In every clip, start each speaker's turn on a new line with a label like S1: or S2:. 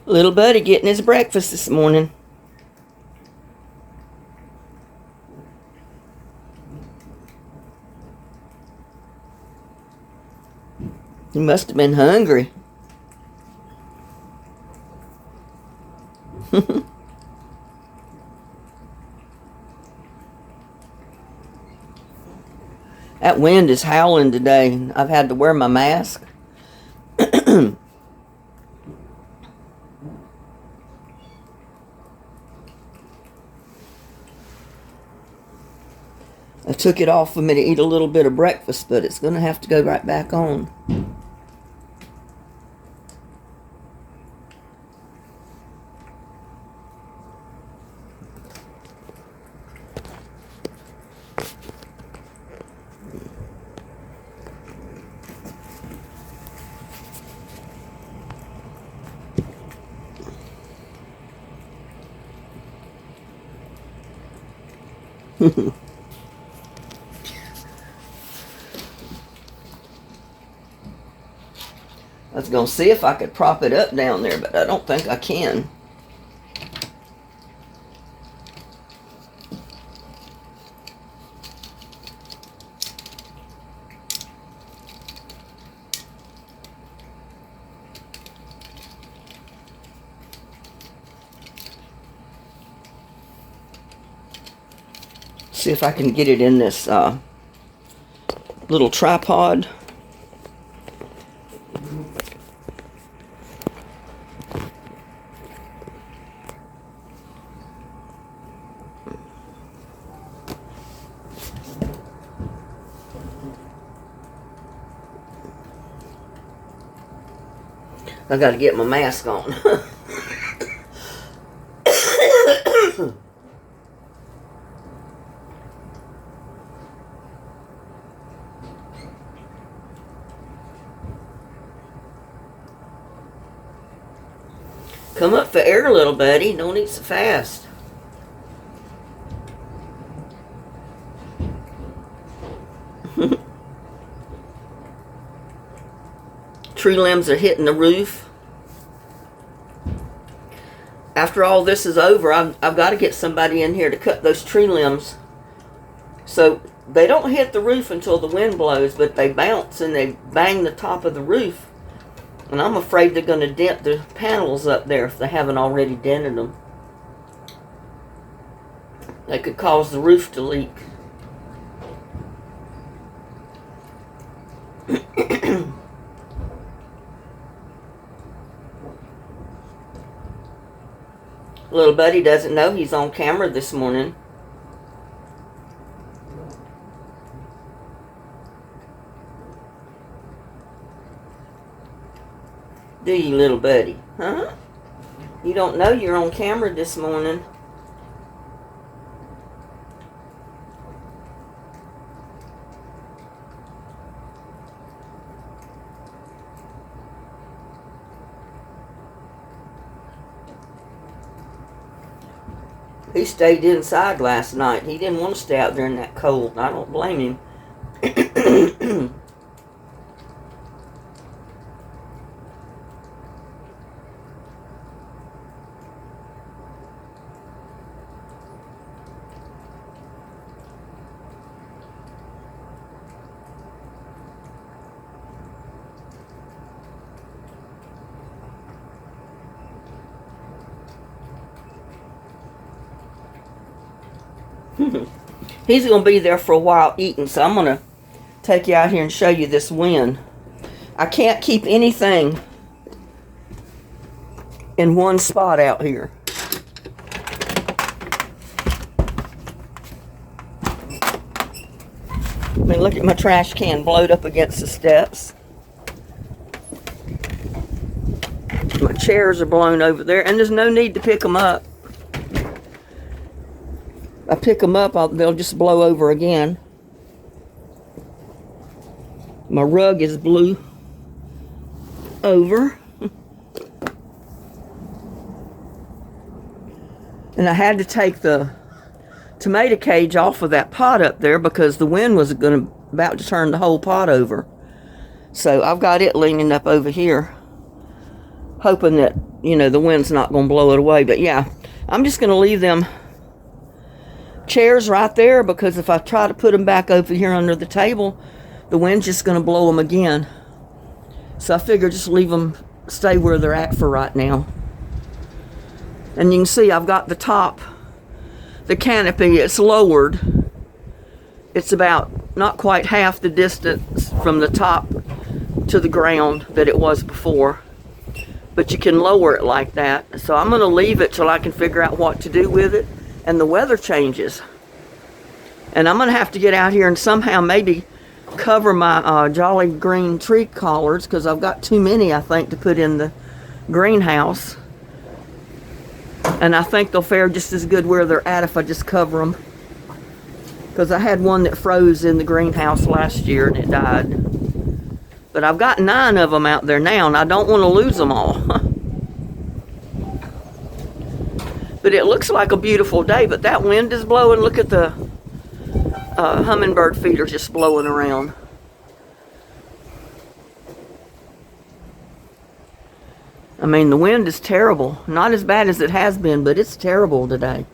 S1: Little buddy getting his breakfast this morning. He must have been hungry. That wind is howling today. I've had to wear my mask. I took it off for me to eat a little bit of breakfast, but it's going to have to go right back on. I was going to see if I could prop it up down there, but I don't think I can. See if I can get it in this little tripod. I got to get my mask on. Come up for air, little buddy. Don't eat so fast. Tree limbs are hitting the roof. After all this is over, I've got to get somebody in here to cut those tree limbs. So they don't hit the roof until the wind blows, but they bounce and they bang the top of the roof. And I'm afraid they're going to dent the panels up there if they haven't already dented them. They could cause the roof to leak. Little buddy doesn't know he's on camera this morning. Do you, little buddy? Huh? You don't know you're on camera this morning. He stayed inside last night. He didn't want to stay out there in that cold. I don't blame him. He's going to be there for a while eating, so I'm going to take you out here and show you this wind. I can't keep anything in one spot out here. I mean, look at my trash can blowed up against the steps. My chairs are blown over there, and there's no need to pick them up. I pick them up, they'll just blow over again. My rug is blew over. And I had to take the tomato cage off of that pot up there because the wind was about to turn the whole pot over. So I've got it leaning up over here. hoping that, you know, the wind's not going to blow it away. But yeah, I'm just going to leave them chairs right there, because if I try to put them back over here under the table, the wind's just going to blow them again. So I figure just leave them, stay where they're at for right now. And you can see I've got the top, the canopy, it's lowered. It's about not quite half the distance from the top to the ground that it was before. But you can lower it like that. So I'm going to leave it till I can figure out what to do with it and the weather changes. And I'm going to have to get out here and somehow maybe cover my Jolly Green tree collards, because I've got too many, I think, to put in the greenhouse. And I think they'll fare just as good where they're at if I just cover them. Because I had one that froze in the greenhouse last year and it died. But I've got 9 of them out there now, and I don't want to lose them all. But it looks like a beautiful day, but that wind is blowing. Look at the hummingbird feeders just blowing around. I mean, the wind is terrible. Not as bad as it has been, but it's terrible today.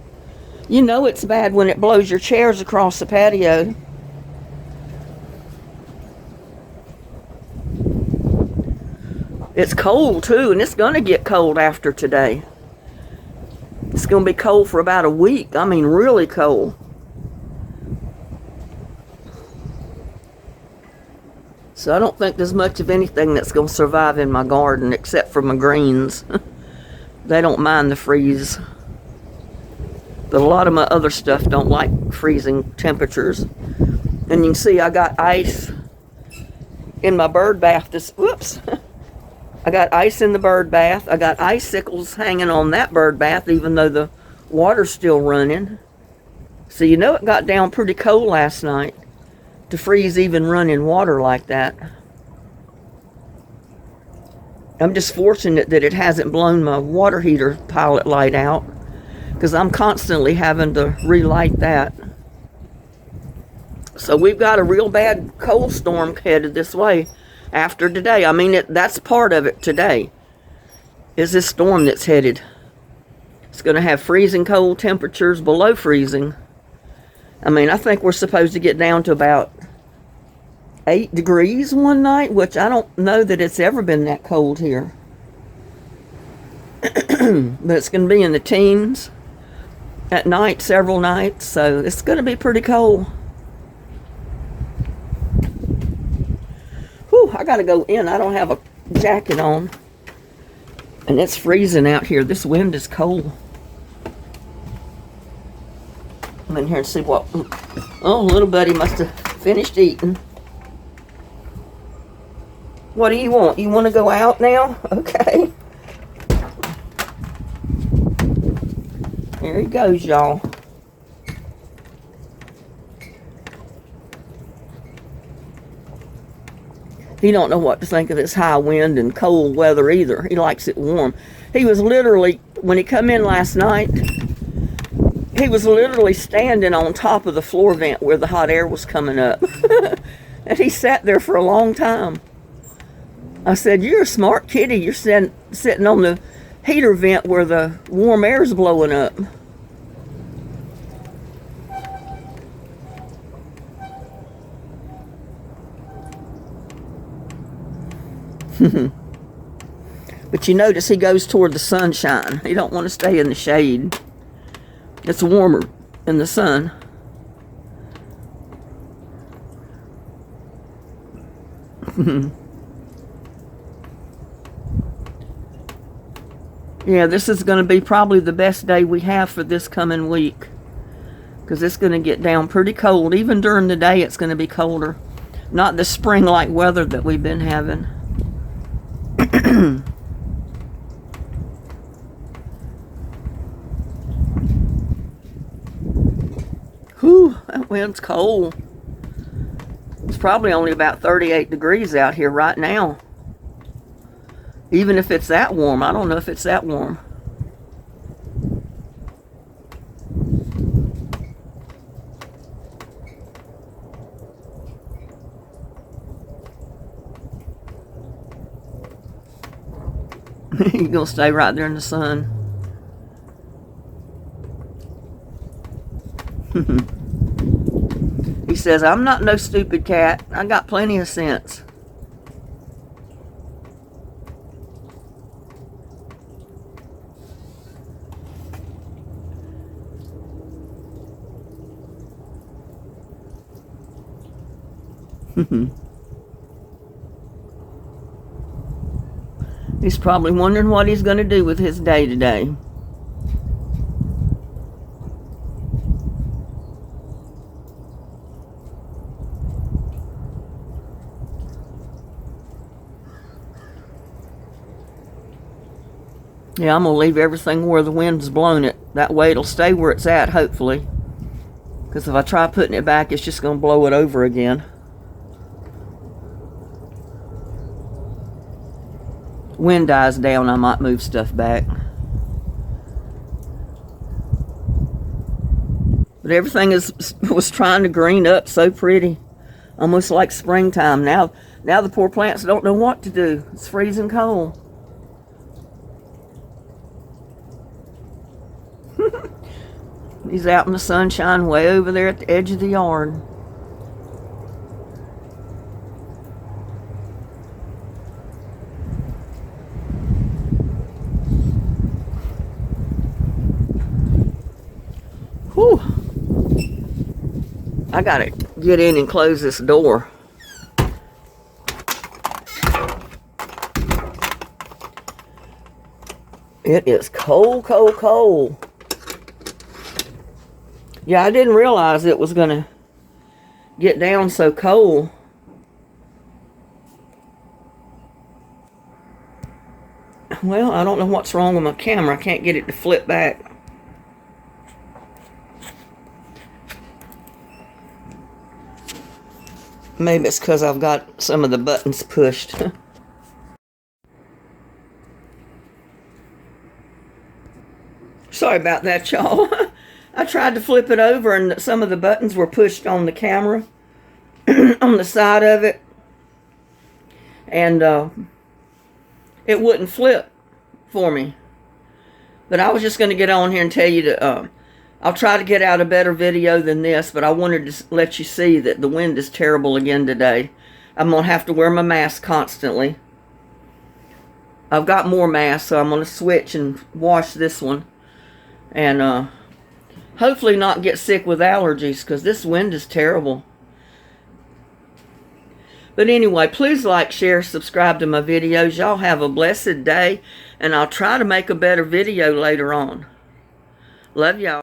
S1: You know it's bad when it blows your chairs across the patio. It's cold too, and it's going to get cold after today. It's going to be cold for about a week. I mean, really cold. So I don't think there's much of anything that's going to survive in my garden except for my greens. They don't mind the freeze. But a lot of my other stuff don't like freezing temperatures. And you can see I got ice in my bird bath. Whoops. I got ice in the bird bath. I got icicles hanging on that bird bath, even though the water's still running. So you know it got down pretty cold last night to freeze even running water like that. I'm just fortunate that it hasn't blown my water heater pilot light out, because I'm constantly having to relight that. So we've got a real bad cold storm headed this way after today. I mean, that's part of it today, is this storm that's headed. It's going to have freezing cold temperatures, below freezing. I mean, I think we're supposed to get down to about 8 degrees one night, which I don't know that it's ever been that cold here. But it's going to be in the teens at night, several nights, so it's going to be pretty cold. Whew, I got to go in. I don't have a jacket on. And it's freezing out here. This wind is cold. I'm in here and see what... Oh, little buddy must have finished eating. What do you want? You want to go out now? Okay. Here he goes, y'all. He don't know what to think of this high wind and cold weather either. He likes it warm. He was literally, when he come in last night, he was literally standing on top of the floor vent where the hot air was coming up. And he sat there for a long time. I said, "You're a smart kitty. You're sitting on the heater vent where the warm air is blowing up." But you notice he goes toward the sunshine. He don't want to stay in the shade. It's warmer in the sun. Yeah, this is going to be probably the best day we have for this coming week, because it's going to get down pretty cold. Even during the day it's going to be colder. Not the spring-like weather that we've been having. Whew, that wind's cold. It's probably only about 38 degrees out here right now. Even if it's that warm, I don't know if it's that warm. You're gonna stay right there in the sun. He says, I'm not no stupid cat. I got plenty of sense. He's probably wondering what he's going to do with his day today. Yeah, I'm going to leave everything where the wind's blown it. That way it'll stay where it's at, hopefully. Because if I try putting it back, it's just going to blow it over again. Wind dies down, I might move stuff back. But everything was trying to green up so pretty. Almost like springtime. Now the poor plants don't know what to do. It's freezing cold. He's out in the sunshine way over there at the edge of the yard. Whew. I gotta get in and close this door. It is cold, cold, cold. Yeah, I didn't realize it was gonna get down so cold. Well, I don't know what's wrong with my camera. I can't get it to flip back. Maybe it's because I've got some of the buttons pushed. Sorry about that, y'all. I tried to flip it over and some of the buttons were pushed on the camera, on the side of it. And it wouldn't flip for me. But I was just going to get on here and tell you to... I'll try to get out a better video than this, but I wanted to let you see that the wind is terrible again today. I'm going to have to wear my mask constantly. I've got more masks, so I'm going to switch and wash this one. And hopefully not get sick with allergies, because this wind is terrible. But anyway, please like, share, subscribe to my videos. Y'all have a blessed day, and I'll try to make a better video later on. Love y'all.